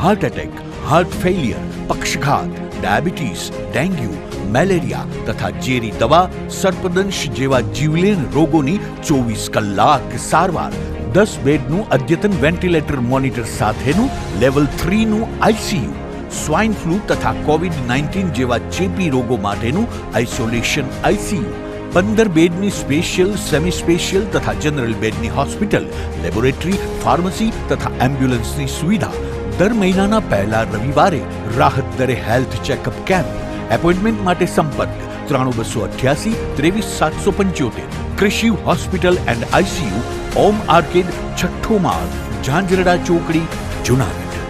Heart attack, heart failure, પક્ષઘાત, ડાયાબિટીસ, ડેન્ગ્યુ, મેલેરિયા તથા ઝેરી દવા, સર્પદંશ જેવા જીવલેણ રોગોની 24 કલાક સારવાર. 10 બેડનું અદ્યતન વેન્ટિલેટર મોનિટર સાથેનું લેવલ 3નું આઈસીયુ. સ્વાઇન ફ્લૂ તથા કોવિડ-19 જેવા ચેપી રોગો માટેનું આઇસોલેશન આઈસીયુ. 15 બેડની સ્પેશિયલ, સેમી સ્પેશિયલ તથા જનરલ બેડની હોસ્પિટલ, લેબોરેટરી, ફાર્મસી તથા એમ્બ્યુલન્સની સુવિધા. દર મહિનાના પહેલા રવિવારે રાહત દરે હેલ્થ ચેકઅપ કેમ્પ. એપોઇન્ટમેન્ટ માટે સંપર્ક 9288 23775. કૃષિ hospital and ICU, Om arcade, છઠ્ઠો માળ, ઝાંઝરડા ચોકડી, જૂનાગઢ.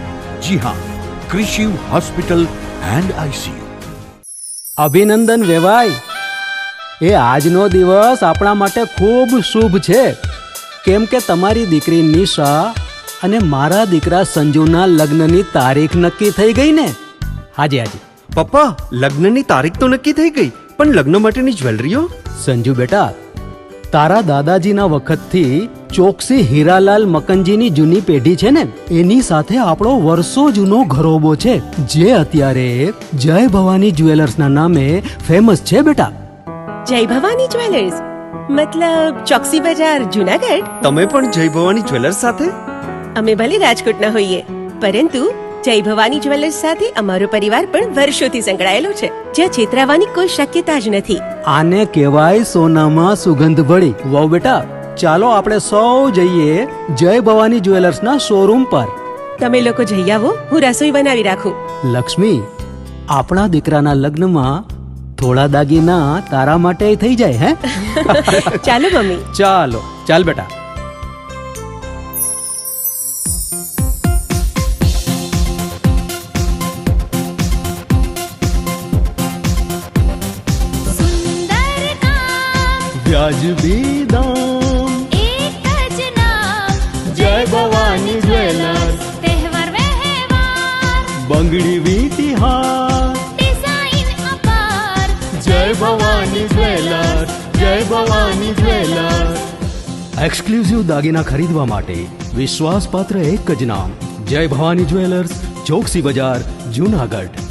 જી હા, કૃષિ હોસ્પિટલ એન્ડ આઈસીયુ. અભિનંદન વેવાઈ, એ આજનો દિવસ આપણા માટે ખૂબ શુભ છે, કેમ કે તમારી દીકરી નિશા અને મારા દીકરા સંજુના લગ્નની તારીખ નક્કી થઈ ગઈ ને. હાજી હાજી પપ્પા, લગ્નની તારીખ તો નક્કી થઈ ગઈ, પણ લગ્ન માટેની જ્વેલરીઓ? સંજુ બેટા, તારા દાદાજીના વખતથી ચોકસી હીરાલાલ મકનજીની જૂની પેઢી છે ને, એની સાથે આપણો વર્ષો જૂનો ઘરોબો છે, જે અત્યારે જય ભવાની જ્વેલર્સના નામે ફેમસ છે બેટા. જય ભવાની જ્વેલર્સ મતલબ ચોકસી બજાર, જૂનાગઢ? તમે પણ જય ભવાની જ્વેલર્સ સાથે? અમે ભલે રાજકોટના હોઈએ, પરંતુ જય ભવાની જ્વેલર્સ સાથે અમારો પરિવાર પણ વર્ષોથી સંકળાયેલો છે, જ્યાં છેતરાવાની કોઈ શક્યતા જ નથી. આને કહેવાય સોનામાં સુગંધ ભળી. વાવ બેટા, ચાલો આપણે સૌ જઈએ જય ભવાની જ્વેલર્સના શોરૂમ પર. તમે લોકો જઈ આવો, હું રસોઈ બનાવી રાખું. લક્ષ્મી, આપણા દીકરાના લગ્નમાં થોડા દાગીના તારા માટે થઈ જાય. હે ચાલો મમ્મી. ચાલો ચાલ બેટા. વ્યાજબી દામ, એક જ નામ, જય ભવાની જ્વેલર્સ. તહેવાર વ્યવહાર, બંગડી વીટી હાર, ડિઝાઇન અપાર, જય ભવાની જ્વેલર્સ, જય ભવાની જ્વેલર્સ. એક્સક્લુઝિવ દાગીના ખરીદવા માટે વિશ્વાસપાત્ર એક જ નામ, જય ભવાની જ્વેલર્સ, ચોકસી બજાર, જૂનાગઢ.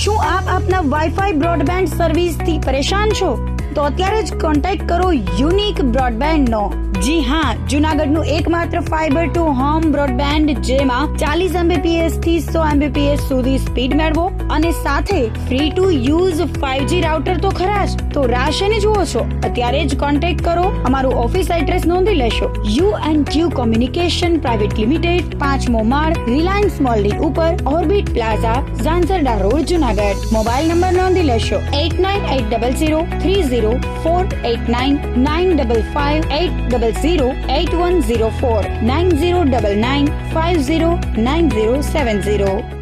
શું આપ આપના વાઈફાઈ બ્રોડબેન્ડ સર્વિસથી પરેશાન છો? તો અત્યારે જ કોન્ટેક્ટ કરો યુનિક બ્રોડબેન્ડ નો. જી હા, જુનાગઢનું એકમાત્ર ફાઈબર ટુ હોમ બ્રોડબેન્ડ જેમાં 40 Mbps થી 100 Mbps સુધી સ્પીડ મેળવો અને સાથે free to use 5G router તો ખરા જ. તો રાહ શેની જુઓ છો? અત્યારે જ કોન્ટેક્ટ કરો. અમારું ઓફિસ એડ્રેસ નોંધી લેશો. U&Q કોમ્યુનિકેશન પ્રાઇવેટ લિમિટેડ, 5મો માળ, રિલાયન્સ મોલની ઉપર, orbit plaza, Zanzarda road, Junagadh. Mobile number નોંધી લેશો 898003048995580081049099509070.